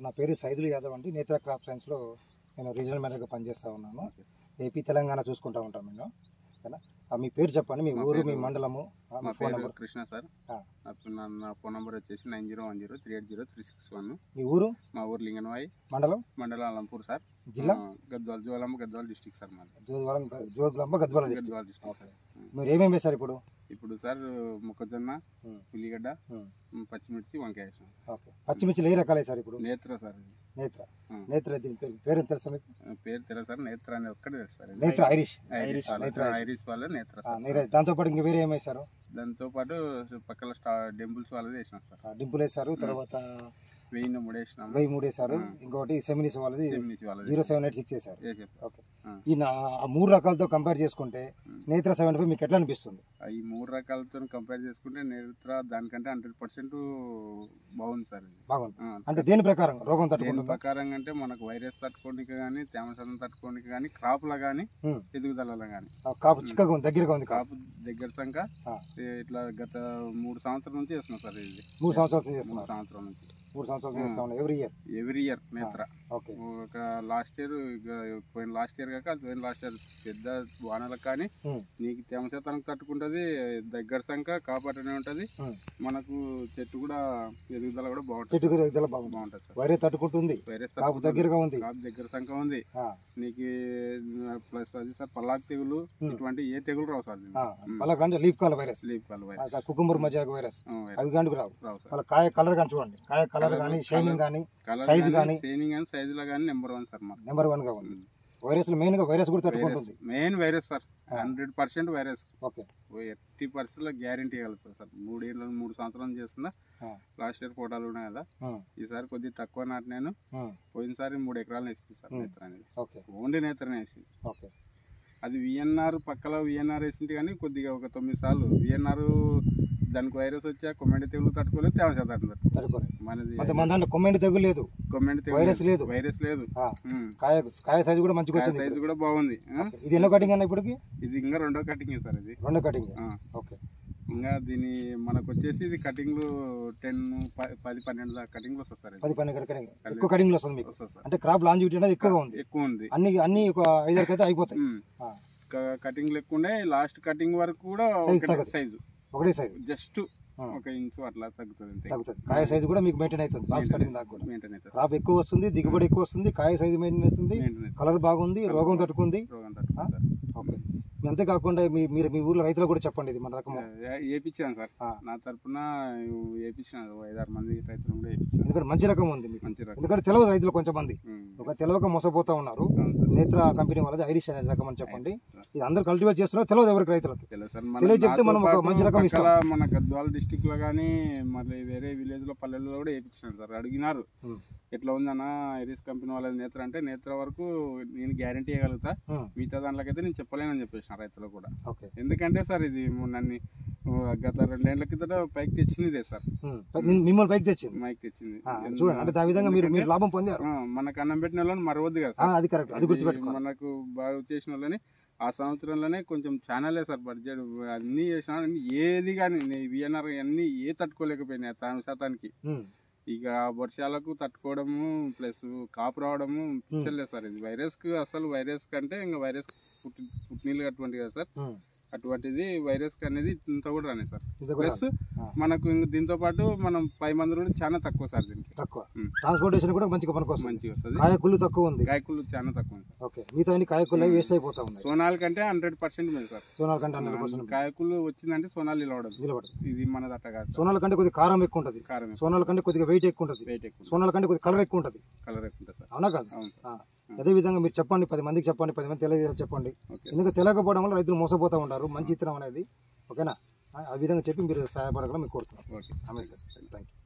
నా పేరు సైదుల్ యాదవ్ అండి. నేత్ర క్రాప్ సైన్స్లో నేను రీజనల్ మేనేజర్గా పనిచేస్తూ ఉన్నాను. ఏపీ తెలంగాణ చూసుకుంటూ ఉంటాను నేను. ఓకేనా, మీ పేరు చెప్పండి, మీ ఊరు, మీ మండలము, మా ఫోన్ నెంబర్. కృష్ణ సార్. నా ఫోన్ నెంబర్ వచ్చేసి 9010380361. మీ ఊరు? మా ఊరు లింగనవాయి, మండలం అలంపూర్ సార్, జిల్లా గద్వాల డిస్టిక్ సార్. మాది గద్వాల డిస్టిక్. మీరు ఏమేమి వేస్తారు ఇప్పుడు? ఇప్పుడు సార్ మొక్కజొన్న, ఉల్లిగడ్డ, పచ్చిమిర్చి, వంకాయ వేసాం. ఓకే, పచ్చిమిర్చిలు ఏ రకాలే సార్ ఇప్పుడు? నేత్ర సార్. నేత్ర దీని పేరు తెలుసా మీకు? పేరు తెలుసు సార్, నేత్ర అనేది ఒక్కటే తెలుసు సార్. నేత్ర ఐరిష్ వాళ్ళ నేత్ర. దాంతో పాటు ఇంకా వేరే ఏమి వేశారు? దాంతో పాటు పక్కల డింపుల్స్ వాళ్ళది వేసినాం సార్. డింపుల్ వేశారు, తర్వాత 1003 వేశారు. ఇంకోటి సెమినిస్ వాళ్ళది 078 వేశారు. ఓకే, ఈ 3 రకాలతో కంపేర్ చేసుకుంటే నేత్ర 75 మీకు ఎట్లా అనిపిస్తుంది? ఈ 3 రకాలతో కంపేర్ చేసుకుంటే నేత్ర దానికంటే 100% బాగుంది సార్. బాగుంది అంటే దేని ప్రకారం? రోగం తట్టుకునే ప్రకారం అంటే మనకు వైరస్ తట్టుకోనికి కానీ, తేమ శాతం తట్టుకోనికి కానీ, క్రాప్ల కానీ, ఎదుగుదల కానీ. కాపు చిక్కగా ఉంది, దగ్గరగా ఉంది. కాపు దగ్గర సంక ఇట్లా గత 3 సంవత్సరాల నుంచి చేస్తున్నాం సార్. ఇది 3 సంవత్సరాల నుంచి. 3 సంవత్సరాల నుంచి చేస్తా ఉన్నాం. ఎవ్రీ ఇయర్ నేత్ర. ఓకే, ఒక లాస్ట్ ఇయర్ పోయిన లాస్ట్ ఇయర్ కాక లాస్ట్ ఇయర్ పెద్ద వానలకు కానీ నీకు తేమ శాతానికి తట్టుకుంటది, దగ్గర సంఖ్య కాపాటనే ఉంటది. మనకు చెట్టు కూడా ఎదుగుదల కూడా బాగుంటుంది. చెట్టు ఎదుగుదల బాగుంటుంది సార్. వైరస్ తట్టుకుంటుంది, కాపు దగ్గరగా ఉంది, కాపు దగ్గర సంఖ్య ఉంది. నీకు ప్లస్ అది సార్ పల్లాకు తెగులు ఇటువంటి ఏ తెగులు రావు సార్. పల్లాకు అంటే leaf curl virus, cucumber mosaic virus, అవి కానీ రావు. వాళ్ళ కాయ కలర్ కానీ చూడండి, కాయ కలర్ కానీ, షైనింగ్ కానీ, సైజ్ కానీ, సైజ్ లో కానీ నెంబర్ 1 సార్. నెంబర్ 1 గా ఉంది. వైరస్ మెయిన్ గా వైరస్ కూడా తట్టుకుంటుంది. Main virus sir, 100% virus. Okay, 80% guarantee కలుగుతుంది సార్. 3 సంవత్సరాలు చేస్తున్నా. లాస్ట్ ఇయర్ ఫోటోలు ఉన్నాయి కదా, ఈసారి కొద్దిగా తక్కువ నాటి నేను. పోయినసారి 3 ఎకరాలు వేసింది సార్ నేత్ర అనేది. ఓన్లీ నేత్రనే వేసింది. అది విఎన్ఆర్ పక్కల విఎన్ఆర్ వేసింది కానీ కొద్దిగా ఒక 9 సార్లు విఎన్ఆర్ దానికి వైరస్ వచ్చా కొమ్మెండి తెగులు తట్టుకోలేదు, తేమ శాతం తట్టుకోలేదు. మనది కొమ్మెండి తెగులు లేదు, వైరస్ లేదు. కాయ సైజు కూడా మంచిగా వచ్చింది, సైజు కూడా బాగుంది. ఇది ఎన్నో కటింగ్ అన్న ఇప్పటికి? ఇది ఇంకా 2వ కటింగ్ సార్. ఇది 2వ కటింగ్. ఓకే, ఇంకా దీని మనకు వచ్చేసి ఇది కటింగ్లు 10-12 కటింగ్లు వస్తుంది సార్. 10-12 కటింగ్ ఎక్కువ కటింగ్లు వస్తుంది మీకు. అంటే క్రాప్ లాంజివిటీ అనేది ఎక్కువ ఉంది. అన్ని ఒక 5 అయితే అయిపోతాయి. కటింగ్లు ఎక్కువ ఉండే, లాస్ట్ కటింగ్ వరకు కూడా సైజు ఒకటే సైజు, జస్ట్ 1 ఇంచు అట్లా తగ్గుతుంది. కాయ సైజు కూడా మీకు మెయింటైన్ అవుతుంది. లాస్ట్ కటింగ్ దాకా కూడా మెయింటైన్ అవుతుంది. క్రాప్ ఎక్కువ వస్తుంది, దిగుబడి ఎక్కువ వస్తుంది, కాయ సైజు మెయింటైన్ అవుతుంది, కలర్ బాగుంది, రోగం తట్టుకుంది. ఓకే, అంతేకాకుండా మీ ఊర్లో రైతులు కూడా చెప్పండి, ఇది మన రకం వేయించాను సార్. నా తరఫున వేయించాను, 5-6 మంది రైతులు కూడా వేయించాను. ఎందుకంటే మంచి రకం ఉంది, ఎందుకంటే తెలియదు రైతులు కొంచెం మంది, ఒక తెలియక మోసపోతా ఉన్నారు. నేత్ర కంపెనీ వాళ్ళది ఐరిష్ అనే రకం అని చెప్పండి. ఇది అందరు కల్టివేట్ చేస్తున్నారు, తెలియదు ఎవరికి రైతులకు. తెలియజెప్తే మనం ఒక మంచి రకం ఇస్తాం. మన గద్వాల డిస్టిక్ లో కానీ మళ్ళీ వేరే విలేజ్ లో పల్లెల్లో కూడా వేయించాను సార్. అడిగినారు ఎట్లా ఉందన్న ఐరిష్ కంపెనీ వాళ్ళది నేత్ర అంటే, నేత్ర వరకు నేను గ్యారంటీ ఇవ్వగలుగుతా, మిగతా దాంట్లోకైతే నేను చెప్పలేనని చెప్పేసిన రైతులు కూడా. ఎందుకంటే సార్ ఇది నన్ను గత 2 ఏళ్ల కిందట పైకి తెచ్చింది సార్. మిమ్మల్ని పైకి తెచ్చింది చూడండి. అంటే ఆ విధంగా మీరు లాభం పొందారు. మనకు అన్నం పెట్టిన వాళ్ళని మరవద్దు కదా సార్. అది కరెక్ట్, అది గుర్తుపెట్టుకోవాలి. మనకు బాగా చేసిన వాళ్ళని ఆ సంవత్సరంలోనే కొంచెం ఛానలే సార్ బడ్జెట్ అన్ని చేసిన ఏది కానీ విఎన్ఆర్ అన్ని తట్టుకోలేకపోయినాయి తేమ శాతానికి. ఇక వర్షాలకు తట్టుకోవడము ప్లస్ కాపు రావడము పిచ్చలేదు సార్. ఇది వైరస్ కు అసలు వైరస్ కంటే ఇంకా వైరస్ పుట్టినీళ్ళు అటువంటి కదా సార్. అటువంటిది వైరస్ అనేది ఇంత కూడా రానే సార్. ప్లస్ మనకు దీంతో పాటు మనం 5 మంది కూడా చాలా తక్కువ సార్. దీనికి తక్కువ ట్రాన్స్పోర్టేషన్ కూడా మంచిగా మంచిగా వస్తుంది. కాయకులు తక్కువ ఉంది, కాయకులు చాలా తక్కువ ఉంది. ఓకే, మిగతా కాయకులు వేస్ట్ అయిపోతా ఉంది. సోనాల్ కంటే 100% ఉంది సార్. సోనాల్ కంటే 100% కాయకులు వచ్చిందంటే సోనాల్ నిలబడదు. ఇది మనది అట్ట కాదు. సోనాల్ కంటే కొద్దిగా కారం ఎక్కువ ఉంటుంది, సోనాల్ కంటే కొద్దిగా వెయిట్ ఎక్కువ ఉంటుంది, సోనాల్ కంటే కొద్దిగా కలర్ ఎక్కువ ఉంటుంది. సార్ అవునా కాదు? అదే విధంగా మీరు చెప్పండి, 10 మందికి చెప్పండి, 10 మంది తెలియజేయాలి చెప్పండి. ఎందుకంటే తెలియకపోవడం వల్ల రైతులు మోసపోతూ ఉంటారు మంచి ఇత్తనం అనేది. ఓకేనా, ఆ విధంగా చెప్పి మీరు సహాయపడగల మీకు కోరుతున్నాను. Okay, thank you.